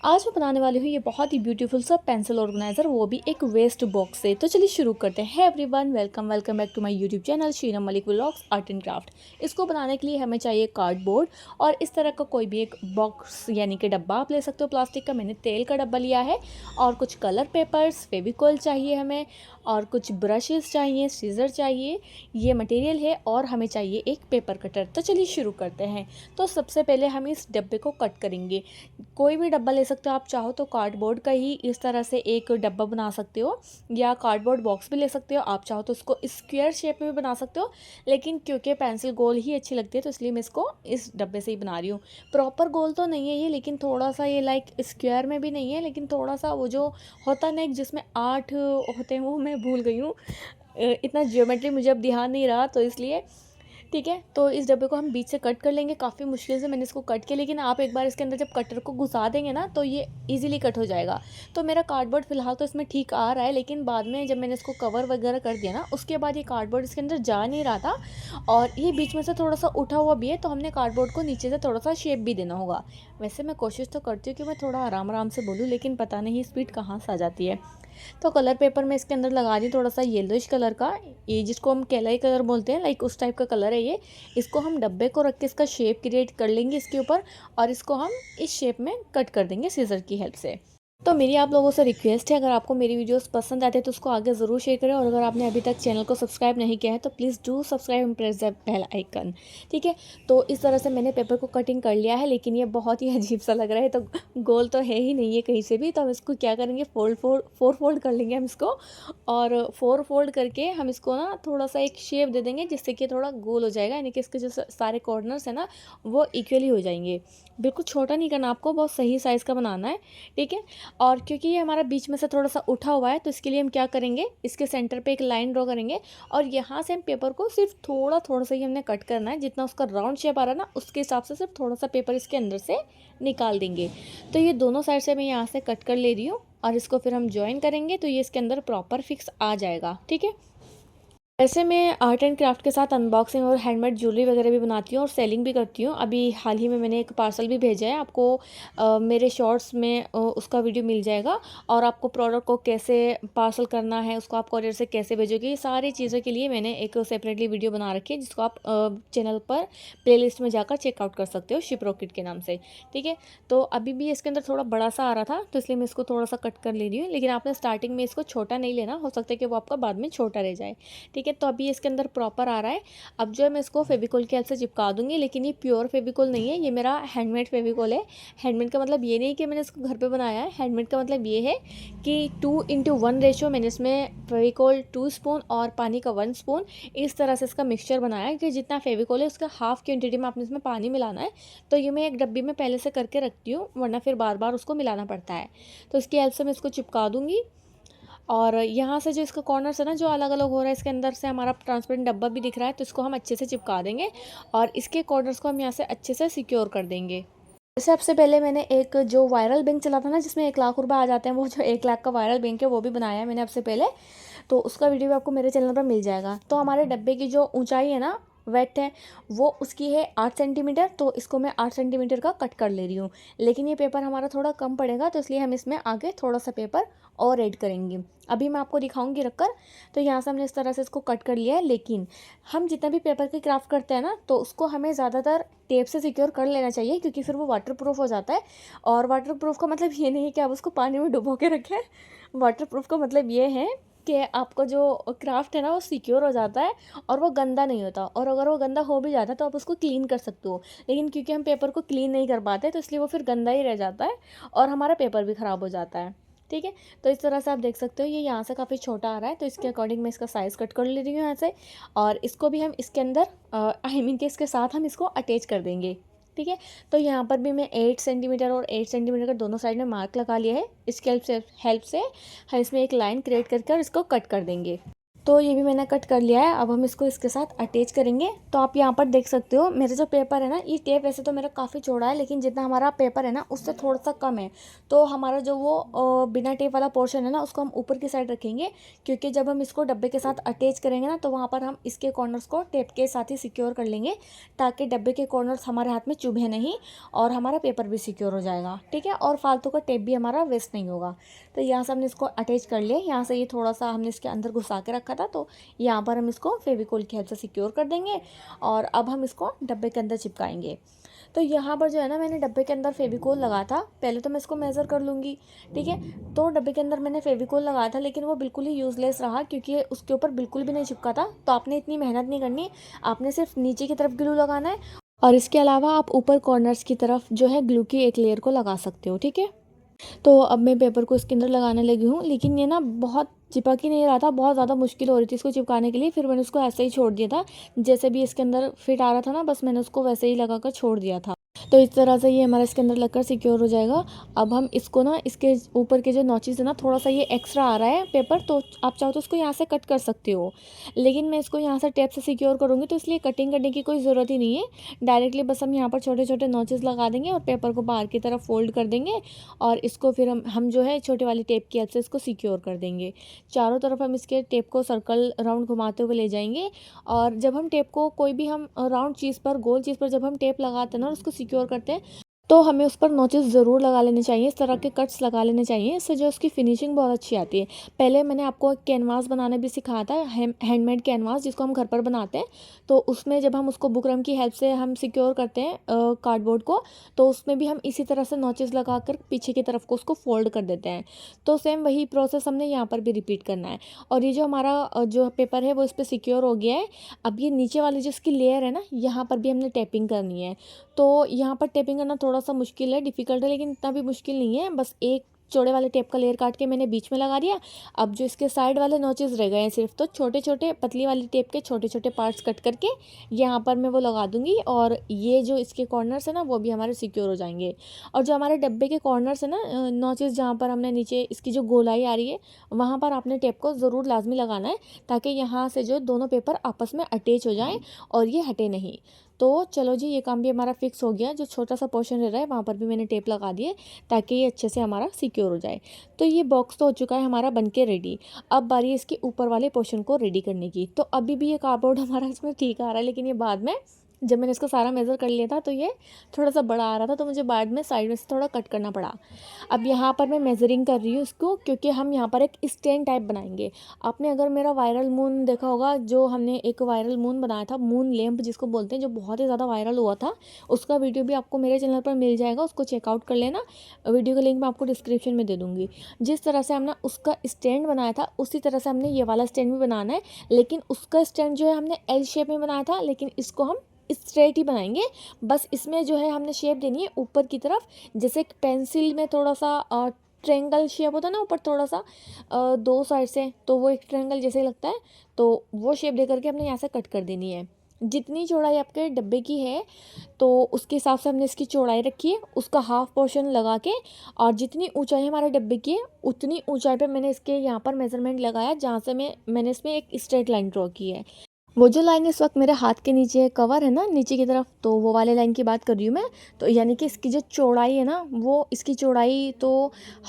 आज मैं बनाने वाली हूँ ये बहुत ही ब्यूटीफुल सा पेंसिल ऑर्गेनाइजर, वो भी एक वेस्ट बॉक्स से। तो चलिए शुरू करते हैं। Everyone, welcome welcome back to my YouTube channel Sheenam Malik vlogs art and craft. इसको बनाने के लिए हमें चाहिए कार्डबोर्ड और इस तरह का कोई भी एक बॉक्स यानी कि डब्बा आप ले सकते हो प्लास्टिक का। मैंने तेल का डब्बा लिया है और कुछ कलर पेपर्स, फेविकॉल चाहिए हमें और कुछ ब्रशेस चाहिए, सीजर चाहिए, ये मटेरियल है और हमें चाहिए एक पेपर कटर। तो चलिए शुरू करते हैं। तो सबसे पहले हम इस डब्बे को कट करेंगे। कोई भी डब्बा ले सकते हो आप, चाहो तो कार्डबोर्ड का ही इस तरह से एक डब्बा बना सकते हो या कार्डबोर्ड बॉक्स भी ले सकते हो। आप चाहो तो उसको स्क्वायर शेप में भी बना सकते हो, लेकिन क्योंकि पेंसिल गोल ही अच्छी लगती है तो इसलिए मैं इसको इस डब्बे से ही बना रही हूँ। प्रॉपर गोल तो नहीं है ये, लेकिन थोड़ा सा ये लाइक स्क्वायर में भी नहीं है, लेकिन थोड़ा सा वो जो होता ना एक जिसमें 8 होते हैं वो मैं भूल गई हूँ। इतना ज्योमेट्री मुझे अब ध्यान नहीं रहा तो इसलिए। ठीक है, तो इस डब्बे को हम बीच से कट कर लेंगे। काफ़ी मुश्किल से मैंने इसको कट किया, लेकिन आप एक बार इसके अंदर जब कटर को घुसा देंगे ना तो ये इजीली कट हो जाएगा। तो मेरा कार्डबोर्ड फिलहाल तो इसमें ठीक आ रहा है, लेकिन बाद में जब मैंने इसको कवर वगैरह कर दिया ना उसके बाद ये कार्डबोर्ड इसके अंदर जा नहीं रहा था और ये बीच में से थोड़ा सा उठा हुआ भी है, तो हमने कार्डबोर्ड को नीचे से थोड़ा सा शेप भी देना होगा। वैसे मैं कोशिश तो करती हूँ कि मैं थोड़ा आराम आराम से बोलूँ, लेकिन पता नहीं स्पीड कहाँ से आ जाती है। तो कलर पेपर में इसके अंदर लगा दी थोड़ा सा येलोइश कलर का, ये जिसको हम केलाई कलर बोलते हैं, लाइक उस टाइप का कलर है ये। इसको हम डब्बे को रख के इसका शेप क्रिएट कर लेंगे इसके ऊपर और इसको हम इस शेप में कट कर देंगे सीजर की हेल्प से। तो मेरी आप लोगों से रिक्वेस्ट है, अगर आपको मेरी वीडियोस पसंद आते हैं तो उसको आगे ज़रूर शेयर करें, और अगर आपने अभी तक चैनल को सब्सक्राइब नहीं किया है तो please do subscribe and press the bell icon. ठीक है, तो इस तरह से मैंने पेपर को कटिंग कर लिया है, लेकिन ये बहुत ही अजीब सा लग रहा है, तो गोल तो है ही नहीं है कहीं से भी। तो हम इसको क्या करेंगे, फोर फोल्ड कर लेंगे हम इसको, और फोर फोल्ड करके हम इसको ना थोड़ा सा एक शेप दे देंगे जिससे कि थोड़ा गोल हो जाएगा, यानी कि इसके जो सारे कॉर्नर्स हैं ना वो इक्वली हो जाएंगे। बिल्कुल छोटा नहीं करना आपको, बहुत सही साइज़ का बनाना है। ठीक है, और क्योंकि ये हमारा बीच में से थोड़ा सा उठा हुआ है तो इसके लिए हम क्या करेंगे, इसके सेंटर पे एक लाइन ड्रॉ करेंगे और यहाँ से हम पेपर को सिर्फ थोड़ा थोड़ा सा ही हमने कट करना है। जितना उसका राउंड शेप आ रहा है ना उसके हिसाब से सिर्फ थोड़ा सा पेपर इसके अंदर से निकाल देंगे। तो ये दोनों साइड से मैं यहाँ से कट कर ले रही हूँ और इसको फिर हम ज्वाइन करेंगे तो ये इसके अंदर प्रॉपर फिक्स आ जाएगा। ठीक है, वैसे मैं आर्ट एंड क्राफ्ट के साथ अनबॉक्सिंग और हैंडमेड ज्वेलरी वगैरह भी बनाती हूँ और सेलिंग भी करती हूँ। अभी हाल ही में मैंने एक पार्सल भी भेजा है आपको, मेरे शॉर्ट्स में उसका वीडियो मिल जाएगा। और आपको प्रोडक्ट को कैसे पार्सल करना है, उसको आप कॉरियर से कैसे भेजोगे, ये सारी चीज़ों के लिए मैंने एक सेपरेटली वीडियो बना रखी है जिसको आप चैनल पर प्लेलिस्ट में जाकर चेकआउट कर सकते हो, शिप रॉकेट के नाम से। ठीक है, तो अभी भी इसके अंदर थोड़ा बड़ा सा आ रहा था तो इसलिए मैं इसको थोड़ा सा कट कर ले रही हूँ, लेकिन आपने स्टार्टिंग में इसको छोटा नहीं लेना, हो सकता है कि वो आपका बाद में छोटा रह जाए। ठीक है, तो अभी इसके अंदर प्रॉपर आ रहा है। अब जो है मैं इसको फेविकोल की हेल्प से चिपका दूंगी, लेकिन ये प्योर फेविकोल नहीं है, ये मेरा हैंडमेड फेविकोल है। हैंडमेड का मतलब ये नहीं कि मैंने इसको घर पे बनाया है, हैंडमेड का मतलब ये है कि 2:1 रेशो मैंने इसमें फेविकोल 2 स्पून और पानी का 1 स्पून इस तरह से इसका मिक्सचर बनाया है कि जितना फेविकोल है उसका हाफ क्वान्टिटी में आपने इसमें पानी मिलाना है। तो ये मैं एक डब्बी में पहले से करके रखती हूँ, वरना फिर बार बार उसको मिलाना पड़ता है। तो इसकी हेल्प से मैं इसको चिपका दूंगी। और यहाँ से जो इसका कॉर्नर्स है ना जो अलग अलग हो रहा है, इसके अंदर से हमारा ट्रांसपेरेंट डब्बा भी दिख रहा है, तो इसको हम अच्छे से चिपका देंगे और इसके कॉर्नर्स को हम यहाँ से अच्छे से सिक्योर कर देंगे। जैसे सबसे पहले मैंने एक जो वायरल बैंक चला था ना जिसमें 1 लाख रुपए आ जाते हैं, वो जो 1 लाख का वायरल बैंक है वो भी बनाया है मैंने सबसे पहले। तो उसका वीडियो भी आपको मेरे चैनल पर मिल जाएगा। तो हमारे डब्बे की जो ऊंचाई है ना, वेट है, वो उसकी है 8 सेंटीमीटर, तो इसको मैं 8 सेंटीमीटर का कट कर ले रही हूँ। लेकिन ये पेपर हमारा थोड़ा कम पड़ेगा तो इसलिए हम इसमें आगे थोड़ा सा पेपर और ऐड करेंगे। अभी मैं आपको दिखाऊंगी रखकर। तो यहाँ से हमने इस तरह से इसको कट कर लिया है, लेकिन हम जितना भी पेपर की क्राफ्ट करते हैं ना तो उसको हमें ज़्यादातर टेप से सिक्योर कर लेना चाहिए, क्योंकि फिर वो वाटर प्रूफ हो जाता है। और वाटर प्रूफ का मतलब ये नहीं है कि आप उसको पानी में डुबो के रखें। वाटर प्रूफ का मतलब ये है कि आपका जो क्राफ्ट है ना वो सिक्योर हो जाता है और वो गंदा नहीं होता, और अगर वो गंदा हो भी जाता है तो आप उसको क्लीन कर सकते हो। लेकिन क्योंकि हम पेपर को क्लीन नहीं कर पाते तो इसलिए वो फिर गंदा ही रह जाता है और हमारा पेपर भी ख़राब हो जाता है। ठीक है, तो इस तरह से आप देख सकते हो ये यहाँ से काफ़ी छोटा आ रहा है, तो इसके अकॉर्डिंग मैं इसका साइज़ कट कर ले रही हूँ यहाँ से। और इसको भी हम इसके अंदर आई मीन के इसके साथ हम इसको अटैच कर देंगे। ठीक है, तो यहाँ पर भी मैं 8 सेंटीमीटर और 8 सेंटीमीटर का दोनों साइड में मार्क लगा लिया है। इसके हेल्प से हम इसमें एक लाइन क्रिएट करके और इसको कट कर देंगे। तो ये भी मैंने कट कर लिया है। अब हम इसको इसके साथ अटैच करेंगे। तो आप यहाँ पर देख सकते हो मेरा जो पेपर है ना, ये टेप वैसे तो मेरा काफ़ी चौड़ा है, लेकिन जितना हमारा पेपर है ना उससे थोड़ा सा कम है। तो हमारा जो वो बिना टेप वाला पोर्शन है ना, उसको हम ऊपर की साइड रखेंगे, क्योंकि जब हम इसको डब्बे के साथ अटैच करेंगे ना, तो वहाँ पर हम इसके कॉर्नर्स को टेप के साथ ही सिक्योर कर लेंगे, ताकि डब्बे के कॉर्नर्स हमारे हाथ में चुभे नहीं, और हमारा पेपर भी सिक्योर हो जाएगा। ठीक है, और फालतू का टेप भी हमारा वेस्ट नहीं होगा। तो यहाँ से हमने इसको अटैच कर लिया। यहाँ से ये थोड़ा सा हमने इसके अंदर घुसा के रखा था, तो यहाँ पर हम इसको फेविकोल की हेल्प से सिक्योर कर देंगे, और अब हम इसको डब्बे के अंदर चिपकाएंगे। तो यहाँ पर जो है ना, मैंने डब्बे के अंदर फेविकोल लगा था। पहले तो मैं इसको मेज़र कर लूँगी। ठीक है, तो डब्बे के अंदर मैंने फेविकोल लगाया था, लेकिन वो बिल्कुल ही यूज़लेस रहा, क्योंकि उसके ऊपर बिल्कुल भी नहीं चिपका था। तो आपने इतनी मेहनत नहीं करनी, आपने सिर्फ नीचे की तरफ ग्लू लगाना है, और इसके अलावा आप ऊपर कॉर्नर्स की तरफ जो है ग्लू की एक लेयर को लगा सकते हो। ठीक है, तो अब मैं पेपर को इसके अंदर लगाने लगी हूँ, लेकिन ये ना बहुत चिपक ही नहीं रहा था, बहुत ज़्यादा मुश्किल हो रही थी इसको चिपकाने के लिए। फिर मैंने उसको ऐसे ही छोड़ दिया था, जैसे भी इसके अंदर फिट आ रहा था ना, बस मैंने उसको वैसे ही लगा कर छोड़ दिया था। तो इस तरह से ये हमारा इसके अंदर लगकर सिक्योर हो जाएगा। अब हम इसको ना, इसके ऊपर के जो नॉचेस है ना, थोड़ा सा ये एक्स्ट्रा आ रहा है पेपर, तो आप चाहो तो इसको यहाँ से कट कर सकते हो, लेकिन मैं इसको यहाँ से टेप से सिक्योर करूँगी, तो इसलिए कटिंग करने की कोई ज़रूरत ही नहीं है। डायरेक्टली बस हम यहाँ पर छोटे छोटे नॉचेस लगा देंगे, और पेपर को बाहर की तरफ फोल्ड कर देंगे, और इसको फिर हम जो है छोटे वाली टेप की हेल्प से इसको सिक्योर कर देंगे। चारों तरफ हम इसके टेप को सर्कल राउंड घुमाते हुए ले जाएंगे, और जब हम टेप को कोई भी हम राउंड चीज़ पर, गोल चीज़ पर जब हम टेप लगाते हैं ना और उसको सिक्योर करते हैं, तो हमें उस पर नोचेस ज़रूर लगा लेने चाहिए, इस तरह के कट्स लगा लेने चाहिए। इससे जो उसकी फिनिशिंग बहुत अच्छी आती है। पहले मैंने आपको एक कैनवास बनाना भी सिखाया था, हैंडमेड कैनवास, जिसको हम घर पर बनाते हैं। तो उसमें जब हम उसको बुकरम की हेल्प से हम सिक्योर करते हैं कार्डबोर्ड को, तो उसमें भी हम इसी तरह से नोचेस लगा कर पीछे की तरफ को उसको फोल्ड कर देते हैं। तो सेम वही प्रोसेस हमने यहाँ पर भी रिपीट करना है। और ये जो हमारा जो पेपर है वो इस पर सिक्योर हो गया है। अब ये नीचे वाली जो इसकी लेयर है ना, यहाँ पर भी हमने टैपिंग करनी है। तो यहाँ पर टेपिंग करना थोड़ा सा मुश्किल है, डिफ़िकल्ट है, लेकिन इतना भी मुश्किल नहीं है। बस एक चौड़े वाले टेप का लेयर काट के मैंने बीच में लगा दिया। अब जो इसके साइड वाले नोचेस रह गए हैं सिर्फ, तो छोटे छोटे पतली वाली टेप के छोटे छोटे पार्ट्स कट करके यहाँ पर मैं वो लगा दूँगी, और ये जो इसके कॉर्नर्स है ना, वो भी हमारे सिक्योर हो जाएंगे। और जो हमारे डब्बे के कॉर्नर्स है ना, नोचेस जहाँ पर हमने नीचे इसकी जो गोलाई आ रही है, वहाँ पर आपने टेप को ज़रूर लाजमी लगाना है, ताकि यहाँ से जो दोनों पेपर आपस में अटैच हो जाएँ और ये हटे नहीं। तो चलो जी, ये काम भी हमारा फिक्स हो गया। जो छोटा सा पोर्शन रह रहा है वहाँ पर भी मैंने टेप लगा दिए, ताकि ये अच्छे से हमारा सिक्योर हो जाए। तो ये बॉक्स तो हो चुका है हमारा बनके रेडी। अब बारी है इसके ऊपर वाले पोर्शन को रेडी करने की। तो अभी भी ये कार्डबोर्ड हमारा इसमें ठीक आ रहा है, लेकिन ये बाद में जब मैंने इसका सारा मेज़र कर लिया था, तो ये थोड़ा सा बड़ा आ रहा था, तो मुझे बाद में साइड में से थोड़ा कट करना पड़ा। अब यहाँ पर मैं मेज़रिंग कर रही हूँ इसको, क्योंकि हम यहाँ पर एक स्टैंड टाइप बनाएंगे। आपने अगर मेरा वायरल मून देखा होगा, जो हमने एक वायरल मून बनाया था, मून लैंप जिसको बोलते हैं, जो बहुत ही ज़्यादा वायरल हुआ था, उसका वीडियो भी आपको मेरे चैनल पर मिल जाएगा, उसको चेकआउट कर लेना। वीडियो का लिंक मैं आपको डिस्क्रिप्शन में दे दूँगी। जिस तरह से हमने उसका स्टैंड बनाया था, उसी तरह से हमने ये वाला स्टैंड भी बनाना है, लेकिन उसका स्टैंड जो है हमने एल शेप में बनाया था, लेकिन इसको हम स्ट्रेट ही बनाएंगे। बस इसमें जो है हमने शेप देनी है ऊपर की तरफ, जैसे पेंसिल में थोड़ा सा ट्रेंगल शेप होता है ना ऊपर थोड़ा सा, दो साइड से, तो वो एक ट्रेंगल जैसे लगता है, तो वो शेप दे करके हमने यहाँ से कट कर देनी है। जितनी चौड़ाई आपके डब्बे की है, तो उसके हिसाब से हमने इसकी चौड़ाई रखी है, उसका हाफ पोर्शन लगा के, और जितनी ऊंचाई हमारे डब्बे की है उतनी ऊंचाई पे मैंने इसके यहाँ पर मेजरमेंट लगाया, जहाँ से मैंने इसमें एक स्ट्रेट लाइन ड्रॉ की है। वो जो लाइन इस वक्त मेरे हाथ के नीचे कवर है ना, नीचे की तरफ, तो वो वाले लाइन की बात कर रही हूँ मैं। तो यानी कि इसकी जो चौड़ाई है ना, वो इसकी चौड़ाई तो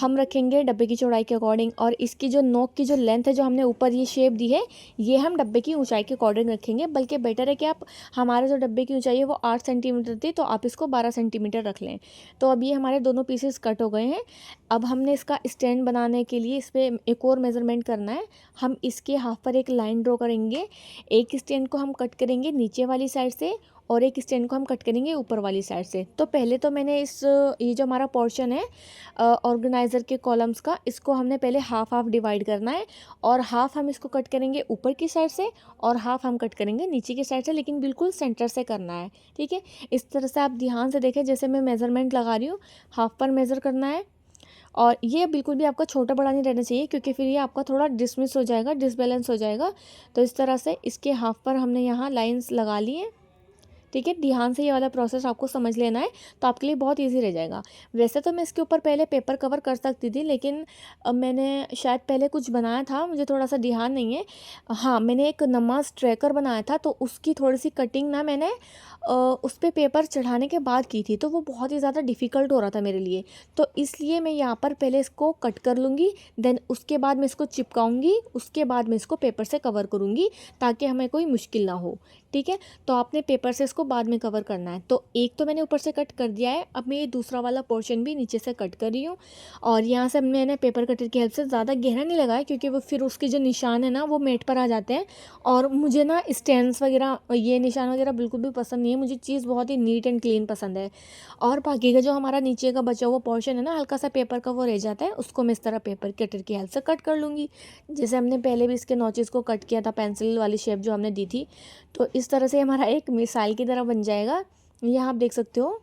हम रखेंगे डब्बे की चौड़ाई के अकॉर्डिंग, और इसकी जो नोक की जो लेंथ है, जो हमने ऊपर ये शेप दी है, ये हम डब्बे की ऊंचाई के अकॉर्डिंग रखेंगे। बल्कि बेटर है कि आप, हमारे जो डब्बे की ऊंचाई है वो 8 सेंटीमीटर थी, तो आप इसको 12 सेंटीमीटर रख लें। तो अब ये हमारे दोनों पीसेस कट हो गए हैं। अब हमने इसका स्टैंड बनाने के लिए इस पर एक और मेज़रमेंट करना है। हम इसके हाफ पर एक लाइन ड्रॉ करेंगे। एक स्टैंड को हम कट करेंगे नीचे वाली साइड से, और एक स्टैंड को हम कट करेंगे ऊपर वाली साइड से। तो पहले तो मैंने ये जो हमारा पोर्शन है ऑर्गेनाइज़र के कॉलम्स का, इसको हमने पहले हाफ हाफ डिवाइड करना है, और हाफ हम इसको कट करेंगे ऊपर की साइड से, और हाफ हम कट करेंगे नीचे की साइड से, लेकिन बिल्कुल सेंटर से करना है। ठीक है, इस तरह से आप ध्यान से देखें, जैसे मैं मेज़रमेंट लगा रही हूँ, हाफ पर मेज़र करना है। और ये बिल्कुल भी आपका छोटा बड़ा नहीं रहना चाहिए, क्योंकि फिर ये आपका थोड़ा डिसमिस हो जाएगा, डिसबैलेंस हो जाएगा। तो इस तरह से इसके हाफ पर हमने यहाँ लाइंस लगा ली हैं। ठीक है, ध्यान से ये वाला प्रोसेस आपको समझ लेना है, तो आपके लिए बहुत ईजी रह जाएगा। वैसे तो मैं इसके ऊपर पहले पेपर कवर कर सकती थी, लेकिन मैंने शायद पहले कुछ बनाया था, मुझे थोड़ा सा ध्यान नहीं है। हाँ, मैंने एक नमाज ट्रैकर बनाया था, तो उसकी थोड़ी सी कटिंग ना मैंने उस पर पेपर चढ़ाने के बाद की थी, तो वो बहुत ही ज़्यादा डिफ़िकल्ट हो रहा था मेरे लिए। तो इसलिए मैं यहाँ पर पहले इसको कट कर लूँगी, देन उसके बाद मैं इसको चिपकाऊँगी, उसके बाद मैं इसको पेपर से कवर करूँगी, ताकि हमें कोई मुश्किल ना हो। ठीक है, तो आपने पेपर से इसको बाद में कवर करना है। तो एक तो मैंने ऊपर से कट कर दिया है, अब मैं ये दूसरा वाला पोर्शन भी नीचे से कट कर रही हूँ। और यहाँ से मैंने पेपर कटर की हेल्प से ज़्यादा गहरा नहीं लगाया, क्योंकि वो फिर उसके जो निशान है ना वो मेट पर आ जाते हैं, और मुझे ना स्टैंड्स वगैरह ये निशान वगैरह बिल्कुल भी पसंद नहीं है। मुझे चीज़ बहुत ही नीट एंड क्लीन पसंद है। और बाकी का जो हमारा नीचे का बचा हुआ पोर्शन है ना, हल्का सा पेपर का वो रह जाता है, उसको मैं इस तरह पेपर कटर की हेल्प से कट कर लूँगी। जैसे हमने पहले भी इसके नॉचेस को कट किया था, पेंसिल वाली शेप जो हमने दी थी। तो इस तरह से हमारा एक मिसाइल की तरह बन जाएगा। यहाँ आप देख सकते हो।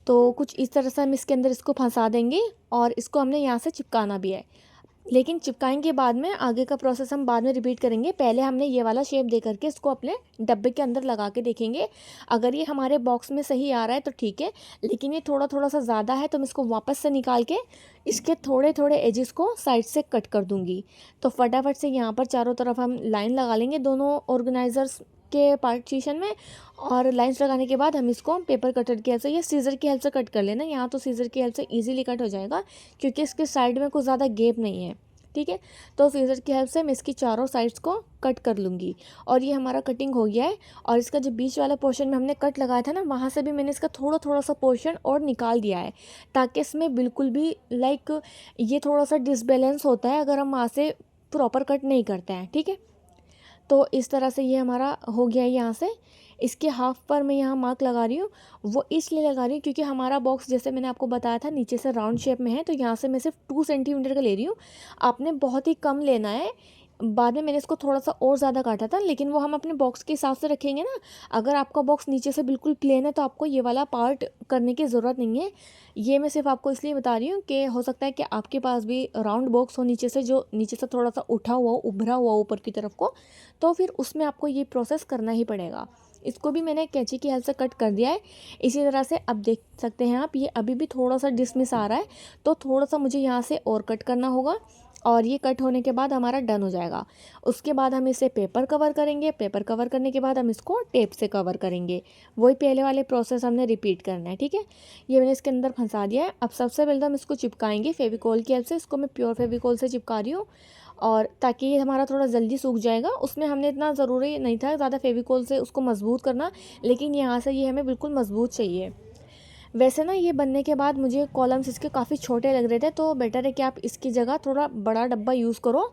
तो कुछ इस तरह से हम इसके अंदर इसको फंसा देंगे, और इसको हमने यहाँ से चिपकाना भी है। लेकिन चिपकाने के बाद में आगे का प्रोसेस हम बाद में रिपीट करेंगे। पहले हमने ये वाला शेप दे करके इसको अपने डब्बे के अंदर लगा के देखेंगे। अगर ये हमारे बॉक्स में सही आ रहा है तो ठीक है, लेकिन ये थोड़ा थोड़ा सा ज़्यादा है, तो मैं इसको वापस से निकाल के इसके थोड़े थोड़े एजेस को साइड से कट कर दूँगी। तो फटाफट से यहाँ पर चारों तरफ हम लाइन लगा लेंगे दोनों ऑर्गेनाइज़र्स के पार्टीशन में। और लाइंस लगाने के बाद हम इसको पेपर कटर की हेल्प से या सीज़र की हेल्प से कट कर लेना। यहाँ तो सीज़र की हेल्प से इजीली कट हो जाएगा, क्योंकि इसके साइड में कुछ ज़्यादा गैप नहीं है। ठीक है, तो सीज़र की हेल्प से मैं इसकी चारों साइड्स को कट कर लूँगी। और ये हमारा कटिंग हो गया है। और इसका जो बीच वाला पोर्शन में हमने कट लगाया था ना, वहाँ से भी मैंने इसका थोड़ा थोड़ा सा पोर्शन और निकाल दिया है, ताकि इसमें बिल्कुल भी ये थोड़ा सा डिसबैलेंस होता है अगर हम वहाँ से प्रॉपर कट नहीं करते हैं। ठीक है, तो इस तरह से ये हमारा हो गया है। यहाँ से इसके हाफ पर मैं यहाँ मार्क लगा रही हूँ। वो इसलिए लगा रही हूँ क्योंकि हमारा बॉक्स, जैसे मैंने आपको बताया था, नीचे से राउंड शेप में है, तो यहाँ से मैं सिर्फ 2 सेंटीमीटर का ले रही हूँ। आपने बहुत ही कम लेना है। बाद में मैंने इसको थोड़ा सा और ज़्यादा काटा था, लेकिन वो हम अपने बॉक्स के हिसाब से रखेंगे ना। अगर आपका बॉक्स नीचे से बिल्कुल प्लेन है तो आपको ये वाला पार्ट करने की ज़रूरत नहीं है। ये मैं सिर्फ आपको इसलिए बता रही हूँ कि हो सकता है कि आपके पास भी राउंड बॉक्स हो नीचे से, जो नीचे से थोड़ा सा उठा हुआ उभरा हुआ ऊपर की तरफ को, तो फिर उसमें आपको ये प्रोसेस करना ही पड़ेगा। इसको भी मैंने कैंची की हेल्प से कट कर दिया है। इसी तरह से अब देख सकते हैं आप, ये अभी भी थोड़ा सा डिसमिस आ रहा है, तो थोड़ा सा मुझे यहाँ से और कट करना होगा। और ये कट होने के बाद हमारा डन हो जाएगा। उसके बाद हम इसे पेपर कवर करेंगे। पेपर कवर करने के बाद हम इसको टेप से कवर करेंगे। वही पहले वाले प्रोसेस हमने रिपीट करना है। ठीक है, ये मैंने इसके अंदर फंसा दिया है। अब सबसे पहले तो हम इसको चिपकाएंगे फेविकोल की हेल्प से। इसको मैं प्योर फेविकोल से चिपका रही हूँ, और ताकि ये हमारा थोड़ा जल्दी सूख जाएगा। उसमें हमने इतना ज़रूरी नहीं था ज़्यादा फेविकोल से उसको मजबूत करना, लेकिन यहाँ से ये हमें बिल्कुल मजबूत चाहिए। वैसे ना ये बनने के बाद मुझे कॉलम्स इसके काफ़ी छोटे लग रहे थे, तो बेटर है कि आप इसकी जगह थोड़ा बड़ा डब्बा यूज़ करो।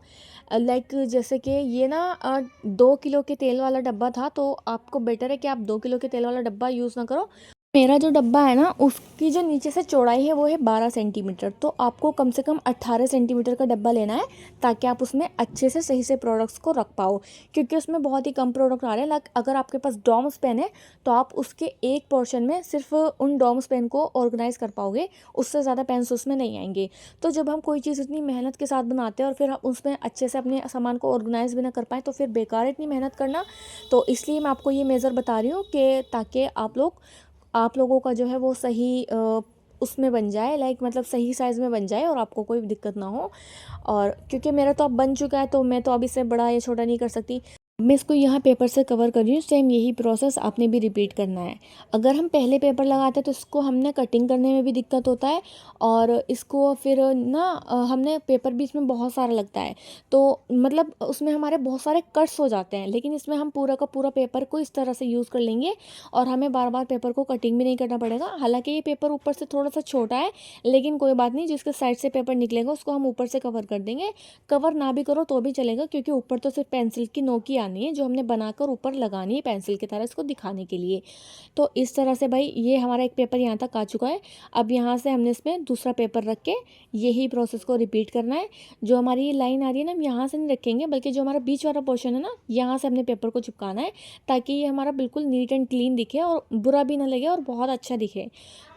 जैसे कि ये ना 2 किलो के तेल वाला डब्बा था, तो आपको बेटर है कि आप 2 किलो के तेल वाला डब्बा यूज़ ना करो। मेरा जो डब्बा है ना, उसकी जो नीचे से चौड़ाई है वो है 12 सेंटीमीटर, तो आपको कम से कम 18 सेंटीमीटर का डब्बा लेना है, ताकि आप उसमें अच्छे से सही से प्रोडक्ट्स को रख पाओ। क्योंकि उसमें बहुत ही कम प्रोडक्ट आ रहे हैं। अगर आपके पास डॉम्स पेन है तो आप उसके एक पोर्शन में सिर्फ उन डॉम्स पेन को ऑर्गेनाइज कर पाओगे, उससे ज़्यादा पेन्स उसमें नहीं आएंगे। तो जब हम कोई चीज़ इतनी मेहनत के साथ बनाते हैं और फिर हम उसमें अच्छे से अपने सामान को ऑर्गेनाइज भी ना कर पाएँ, तो फिर बेकार इतनी मेहनत करना। तो इसलिए मैं आपको ये मेज़र बता रही हूँ कि ताकि आप लोगों का जो है वो सही उसमें बन जाए, मतलब सही साइज़ में बन जाए, और आपको कोई दिक्कत ना हो। और क्योंकि मेरा तो अब बन चुका है, तो मैं तो अब इसे बड़ा या छोटा नहीं कर सकती। मैं इसको यहाँ पेपर से कवर कर रही हूँ। सेम यही प्रोसेस आपने भी रिपीट करना है। अगर हम पहले पेपर लगाते हैं तो इसको हमने कटिंग करने में भी दिक्कत होता है, और इसको फिर ना हमने पेपर भी इसमें बहुत सारा लगता है, तो मतलब उसमें हमारे बहुत सारे कट्स हो जाते हैं। लेकिन इसमें हम पूरा का पूरा पेपर को इस तरह से यूज़ कर लेंगे, और हमें बार बार पेपर को कटिंग भी नहीं करना पड़ेगा। हालाँकि ये पेपर ऊपर से थोड़ा सा छोटा है, लेकिन कोई बात नहीं, जिसके साइड से पेपर निकलेगा उसको हम ऊपर से कवर कर देंगे। कवर ना भी करो तो भी चलेगा, क्योंकि ऊपर तो सिर्फ पेंसिल की नोक ही आनी है, जो हमने बनाकर ऊपर लगानी है पेंसिल की तरह इसको दिखाने के लिए। तो इस तरह से भाई ये हमारा एक पेपर यहाँ तक आ चुका है। अब यहाँ से हमने इसमें दूसरा पेपर रख के यही प्रोसेस को रिपीट करना है। जो हमारी ये लाइन आ रही है ना, हम यहाँ से नहीं रखेंगे, बल्कि जो हमारा बीच वाला पोर्शन है ना, यहाँ से हमने पेपर को चिपकाना है, ताकि ये हमारा बिल्कुल नीट एंड क्लीन दिखे और बुरा भी ना लगे और बहुत अच्छा दिखे।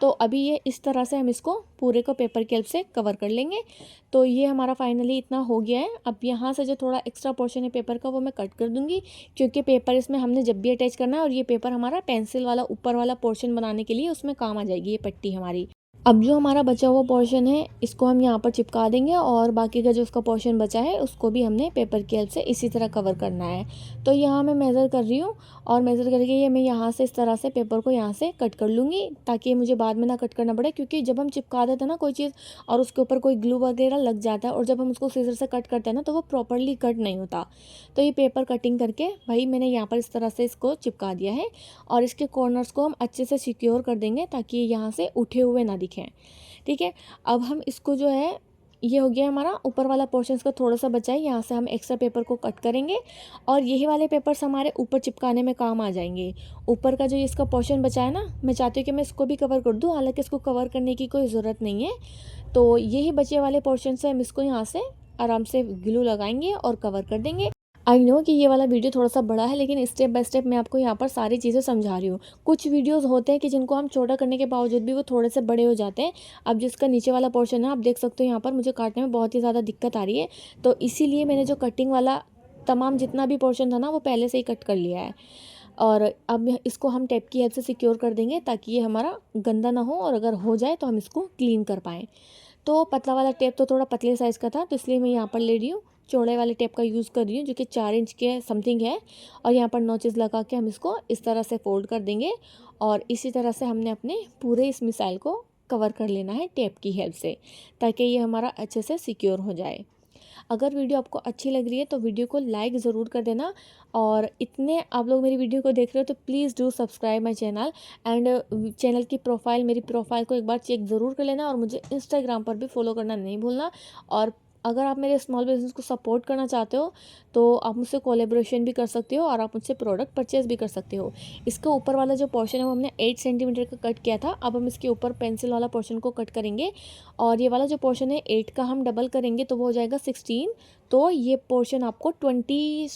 तो अभी ये इस तरह से हम इसको पूरे को पेपर की हेल्प से कवर कर लेंगे। तो ये हमारा फाइनली इतना हो गया है। अब यहाँ से जो थोड़ा एक्स्ट्रा पोर्शन है पेपर का, वो मैं कट कर दूँगी। दूँगी, क्योंकि पेपर इसमें हमने जब भी अटैच करना है और ये पेपर हमारा पेंसिल वाला ऊपर वाला पोर्शन बनाने के लिए उसमें काम आ जाएगी ये पट्टी हमारी। अब जो हमारा बचा हुआ पोर्शन है इसको हम यहाँ पर चिपका देंगे और बाकी का जो उसका पोर्शन बचा है उसको भी हमने पेपर की हेल्प से इसी तरह कवर करना है। तो यहाँ मैं मेज़र कर रही हूँ और मेज़र करके ये मैं यहाँ से इस तरह से पेपर को यहाँ से कट कर लूँगी, ताकि मुझे बाद में ना कट करना पड़े, क्योंकि जब हम चिपका देते हैं ना कोई चीज़ और उसके ऊपर कोई ग्लू वगैरह लग जाता है और जब हम उसको सीजर से कट करते हैं ना तो वो प्रॉपरली कट नहीं होता। तो ये पेपर कटिंग करके भाई मैंने यहाँ पर इस तरह से इसको चिपका दिया है और इसके कॉर्नर्स को हम अच्छे से सिक्योर कर देंगे ताकि ये यहाँ से उठे हुए ना दिखें। ठीक है, अब हम इसको जो है, ये हो गया हमारा ऊपर वाला पोर्शन, इसका थोड़ा सा बचा है, यहाँ से हम एक्स्ट्रा पेपर को कट करेंगे और यही वाले पेपर्स हमारे ऊपर चिपकाने में काम आ जाएंगे। ऊपर का जो इसका पोर्शन बचा है ना, मैं चाहती हूँ कि मैं इसको भी कवर कर दूँ, हालांकि इसको कवर करने की कोई ज़रूरत नहीं है। तो यही बचे वाले पोर्शन से हम इसको यहाँ से आराम से ग्लू लगाएंगे और कवर कर देंगे। आई नो कि ये वाला वीडियो थोड़ा सा बड़ा है, लेकिन स्टेप बाय स्टेप मैं आपको यहाँ पर सारी चीज़ें समझा रही हूँ। कुछ वीडियोस होते हैं कि जिनको हम छोटा करने के बावजूद भी वो थोड़े से बड़े हो जाते हैं। अब जिसका नीचे वाला पोर्शन है आप देख सकते हो, यहाँ पर मुझे काटने में बहुत ही ज़्यादा दिक्कत आ रही है, तो इसीलिए मैंने जो कटिंग वाला तमाम जितना भी पोर्शन था ना वो पहले से ही कट कर लिया है। और अब इसको हम टेप की हेल्प से सिक्योर कर देंगे ताकि ये हमारा गंदा ना हो और अगर हो जाए तो हम इसको क्लीन कर पाएँ। तो पतला वाला टेप तो थोड़ा पतले साइज़ का था, तो इसलिए मैं यहाँ पर ले रही हूँ चौड़े वाले टेप का यूज़ कर रही हूँ, जो कि 4 इंच के समथिंग है। और यहाँ पर नोचेस लगा के हम इसको इस तरह से फोल्ड कर देंगे और इसी तरह से हमने अपने पूरे इस मिसाइल को कवर कर लेना है टेप की हेल्प से, ताकि ये हमारा अच्छे से सिक्योर हो जाए। अगर वीडियो आपको अच्छी लग रही है तो वीडियो को लाइक ज़रूर कर देना, और इतने आप लोग मेरी वीडियो को देख रहे हो तो please do subscribe my channel and channel की प्रोफाइल, मेरी प्रोफाइल को एक बार चेक ज़रूर कर लेना और मुझे इंस्टाग्राम पर भी फॉलो करना नहीं भूलना। और अगर आप मेरे स्मॉल बिज़नेस को सपोर्ट करना चाहते हो तो आप मुझसे कोलैबोरेशन भी कर सकते हो और आप मुझसे प्रोडक्ट परचेज़ भी कर सकते हो। इसका ऊपर वाला जो पोर्शन है वो हमने 8 सेंटीमीटर का कट किया था। अब हम इसके ऊपर पेंसिल वाला पोर्शन को कट करेंगे और ये वाला जो पोर्शन है 8 का हम डबल करेंगे तो वो हो जाएगा 16। तो ये पोर्शन आपको 20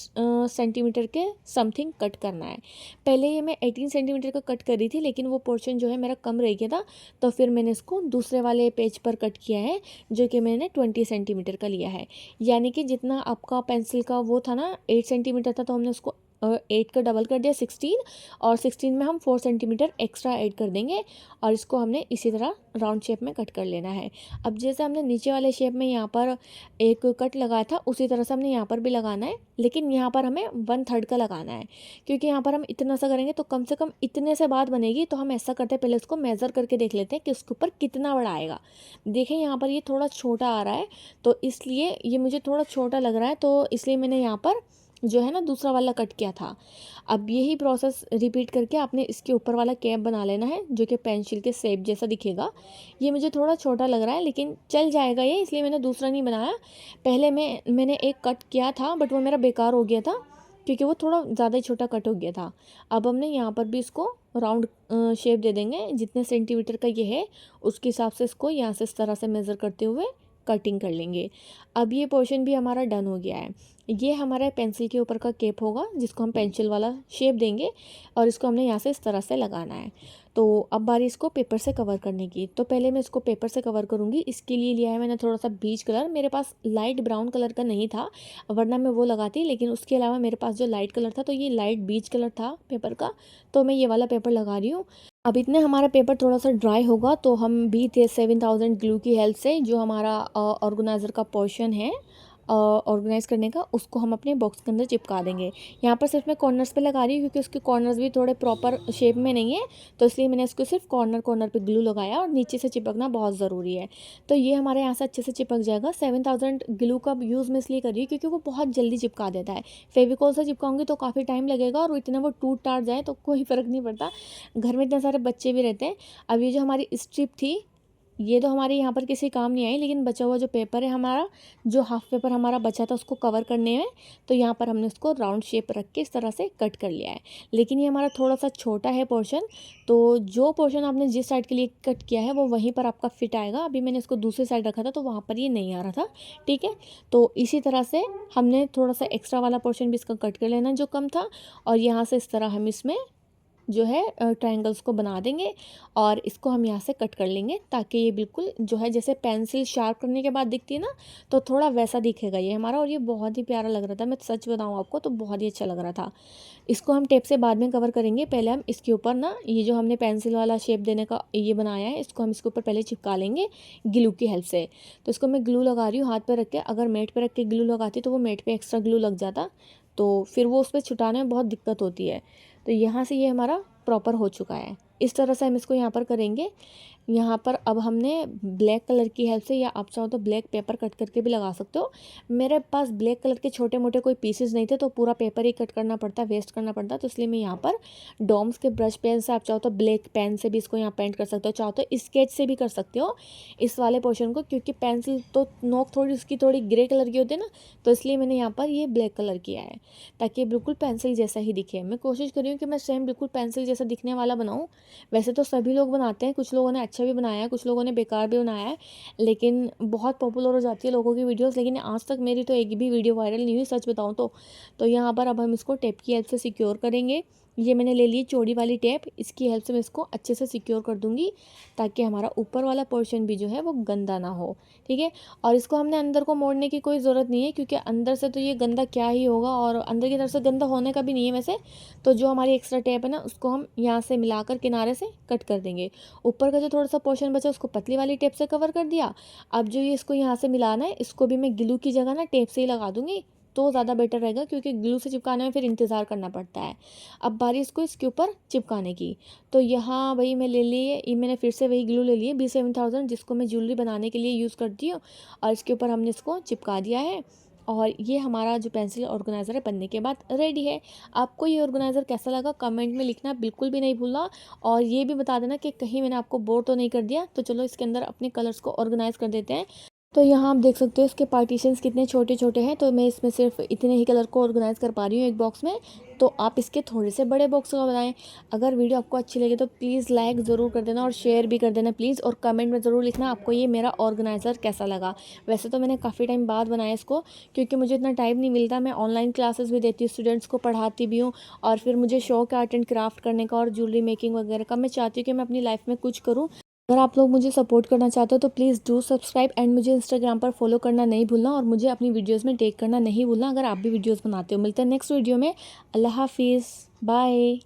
सेंटीमीटर के समथिंग कट करना है। पहले ये मैं 18 सेंटीमीटर का कट करी थी, लेकिन वो पोर्शन जो है मेरा कम रह गया था, तो फिर मैंने इसको दूसरे वाले पेज पर कट किया है, जो कि मैंने 20 सेंटीमीटर का लिया है। यानी कि जितना आपका पेंसिल का वो था ना 8 सेंटीमीटर था, तो हमने उसको 8 का डबल कर दिया 16, और 16 में हम 4 सेंटीमीटर एक्स्ट्रा ऐड कर देंगे और इसको हमने इसी तरह राउंड शेप में कट कर लेना है। अब जैसे हमने नीचे वाले शेप में यहाँ पर एक कट लगाया था उसी तरह से हमने यहाँ पर भी लगाना है, लेकिन यहाँ पर हमें 1/3 का लगाना है, क्योंकि यहाँ पर हम इतना सा करेंगे तो कम से कम इतने से बाद बनेगी। तो हम ऐसा करते हैं, पहले इसको मेज़र करके देख लेते हैं कि उसके ऊपर कितना बड़ा आएगा। देखें यहाँ पर ये थोड़ा छोटा आ रहा है, तो इसलिए ये मुझे थोड़ा छोटा लग रहा है, तो इसलिए मैंने यहाँ पर जो है ना दूसरा वाला कट किया था। अब यही प्रोसेस रिपीट करके आपने इसके ऊपर वाला कैप बना लेना है, जो कि पेंसिल के शेप जैसा दिखेगा। ये मुझे थोड़ा छोटा लग रहा है लेकिन चल जाएगा ये, इसलिए मैंने दूसरा नहीं बनाया। पहले मैंने एक कट किया था बट वो मेरा बेकार हो गया था, क्योंकि वो थोड़ा ज़्यादा ही छोटा कट हो गया था। अब हमने यहाँ पर भी इसको राउंड शेप दे देंगे, जितने सेंटीमीटर का ये है उसके हिसाब से इसको यहाँ से इस तरह से मेज़र करते हुए कटिंग कर लेंगे। अब ये पोर्शन भी हमारा डन हो गया है। ये हमारे पेंसिल के ऊपर का केप होगा, जिसको हम पेंसिल वाला शेप देंगे और इसको हमने यहाँ से इस तरह से लगाना है। तो अब बारी इसको पेपर से कवर करने की। तो पहले मैं इसको पेपर से कवर करूँगी। इसके लिए लिया है मैंने थोड़ा सा बीच कलर, मेरे पास लाइट ब्राउन कलर का नहीं था वरना मैं वो लगाती, लेकिन उसके अलावा मेरे पास जो लाइट कलर था तो ये लाइट बीच कलर था पेपर का, तो मैं ये वाला पेपर लगा रही हूँ। अब इतने हमारा पेपर थोड़ा सा ड्राई होगा तो हम B7000 ग्लू की हेल्प से जो हमारा ऑर्गेनाइज़र का पोर्शन है ऑर्गेनाइज़ करने का, उसको हम अपने बॉक्स के अंदर चिपका देंगे। यहाँ पर सिर्फ मैं कॉर्नर्स पे लगा रही हूँ क्योंकि उसके कॉर्नर्स भी थोड़े प्रॉपर शेप में नहीं है, तो इसलिए मैंने इसको सिर्फ कॉर्नर पे ग्लू लगाया और नीचे से चिपकना बहुत ज़रूरी है। तो ये हमारे यहाँ से अच्छे से चिपक जाएगा। 7000 ग्लू का यूज़ मैं इसलिए कर रही हूँ क्योंकि वो बहुत जल्दी चिपका देता है। फेविकॉल से चिपकाऊंगी तो काफ़ी टाइम लगेगा और इतना वो टूट टाट जाए तो कोई फ़र्क नहीं पड़ता। घर में इतने सारे बच्चे भी रहते हैं। अब ये जो हमारी स्ट्रिप थी ये तो हमारे यहाँ पर किसी काम नहीं आई, लेकिन बचा हुआ जो पेपर है हमारा, जो हाफ पेपर हमारा बचा था उसको कवर करने में, तो यहाँ पर हमने उसको राउंड शेप रख के इस तरह से कट कर लिया है। लेकिन ये हमारा थोड़ा सा छोटा है पोर्शन, तो जो पोर्शन आपने जिस साइड के लिए कट किया है वो वहीं पर आपका फिट आएगा। अभी मैंने इसको दूसरी साइड रखा था तो वहाँ पर ये नहीं आ रहा था, ठीक है। तो इसी तरह से हमने थोड़ा सा एक्स्ट्रा वाला पोर्शन भी इसका कट कर लेना जो कम था, और यहाँ से इस तरह हम इसमें जो है ट्रायंगल्स को बना देंगे और इसको हम यहाँ से कट कर लेंगे ताकि ये बिल्कुल जो है जैसे पेंसिल शार्प करने के बाद दिखती है ना, तो थोड़ा वैसा दिखेगा ये हमारा। और ये बहुत ही प्यारा लग रहा था, मैं सच बताऊँ आपको तो बहुत ही अच्छा लग रहा था। इसको हम टेप से बाद में कवर करेंगे। पहले हम इसके ऊपर ना ये जो हमने पेंसिल वाला शेप देने का ये बनाया है, इसको हम इसके ऊपर पहले चिपका लेंगे ग्लू की हेल्प से। तो इसको मैं ग्लू लगा रही हूँ हाथ पे रख के। अगर मेट पे रख के ग्लू लगाती तो वो मेट पे एक्स्ट्रा ग्लू लग जाता, तो फिर वो उस पर छुटाने में बहुत दिक्कत होती है। तो यहाँ से ये हमारा प्रॉपर हो चुका है। इस तरह से हम इसको यहाँ पर करेंगे। यहाँ पर अब हमने ब्लैक कलर की हेल्प से, या आप चाहो तो ब्लैक पेपर कट करके भी लगा सकते हो। मेरे पास ब्लैक कलर के छोटे मोटे कोई पीसेस नहीं थे तो पूरा पेपर ही कट करना पड़ता, वेस्ट करना पड़ता, तो इसलिए मैं यहाँ पर डॉम्स के ब्रश पेन से, आप चाहो तो ब्लैक पेन से भी इसको यहाँ पेंट कर सकते हो, चाहो तो स्केच से भी कर सकते हो इस वाले पोर्शन को, क्योंकि पेंसिल तो नोक थोड़ी उसकी थोड़ी ग्रे कलर की होती है ना, तो इसलिए मैंने यहाँ पर ये ब्लैक कलर किया है ताकि ये बिल्कुल पेंसिल जैसा ही दिखे। मैं कोशिश कर रही हूँ कि मैं सेम बिल्कुल पेंसिल जैसा दिखने वाला बनाऊँ। वैसे तो सभी लोग बनाते हैं, कुछ लोगों ने अच्छा भी बनाया है, कुछ लोगों ने बेकार भी बनाया है, लेकिन बहुत पॉपुलर हो जाती है लोगों की वीडियोस, लेकिन आज तक मेरी तो एक भी वीडियो वायरल नहीं हुई सच बताऊँ तो यहाँ पर अब हम इसको टेप की हेल्प से सिक्योर करेंगे। ये मैंने ले ली चौड़ी वाली टेप, इसकी हेल्प से मैं इसको अच्छे से सिक्योर कर दूंगी ताकि हमारा ऊपर वाला पोर्शन भी जो है वो गंदा ना हो। ठीक है, और इसको हमने अंदर को मोड़ने की कोई ज़रूरत नहीं है, क्योंकि अंदर से तो ये गंदा क्या ही होगा और अंदर की तरफ से गंदा होने का भी नहीं है वैसे। तो जो हमारी एक्स्ट्रा टेप है ना, उसको हम यहाँ से मिलाकर किनारे से कट कर देंगे। ऊपर का जो थोड़ा सा पोर्शन बचा उसको पतली वाली टेप से कवर कर दिया। अब जो ये इसको यहाँ से मिलाना है, इसको भी मैं ग्लू की जगह ना टेप से ही लगा दूंगी, तो ज़्यादा बेटर रहेगा, क्योंकि ग्लू से चिपकाने में फिर इंतज़ार करना पड़ता है। अब बारी इसको इसके ऊपर चिपकाने की। तो यहाँ वही मैं ले लिए, ये मैंने फिर से वही ग्लू ले लिए B7000, जिसको मैं ज्वेलरी बनाने के लिए यूज़ करती हूँ, और इसके ऊपर हमने इसको चिपका दिया है। और ये हमारा जो पेंसिल ऑर्गेनाइज़र है बनने के बाद रेडी है। आपको ये ऑर्गेनाइज़र कैसा लगा कमेंट में लिखना बिल्कुल भी नहीं भूलना, और ये भी बता देना कि कहीं मैंने आपको बोर तो नहीं कर दिया। तो चलो इसके अंदर अपने कलर्स को ऑर्गेनाइज़ कर देते हैं। तो यहाँ आप देख सकते हो इसके पार्टीशंस कितने छोटे छोटे हैं, तो मैं इसमें सिर्फ इतने ही कलर को ऑर्गेनाइज़ कर पा रही हूँ एक बॉक्स में। तो आप इसके थोड़े से बड़े बॉक्स को बनाएं। अगर वीडियो आपको अच्छी लगे तो प्लीज़ लाइक ज़रूर कर देना और शेयर भी कर देना प्लीज़, और कमेंट में ज़रूर लिखना आपको ये मेरा ऑर्गेनाइज़र कैसा लगा। वैसे तो मैंने काफ़ी टाइम बाद बनाया इसको, क्योंकि मुझे इतना टाइम नहीं मिलता। मैं ऑनलाइन क्लासेस भी देती हूँ, स्टूडेंट्स को पढ़ाती भी हूँ, और फिर मुझे शौक है आर्ट एंड क्राफ्ट करने का और ज्वेलरी मेकिंग वगैरह का। मैं चाहती हूँ कि मैं अपनी लाइफ में कुछ करूँ। अगर आप लोग मुझे सपोर्ट करना चाहते हो तो प्लीज़ डू सब्सक्राइब, एंड मुझे इंस्टाग्राम पर फॉलो करना नहीं भूलना, और मुझे अपनी वीडियोस में टैग करना नहीं भूलना अगर आप भी वीडियोस बनाते हो। मिलते हैं नेक्स्ट वीडियो में। अल्लाह हाफिज़, बाय।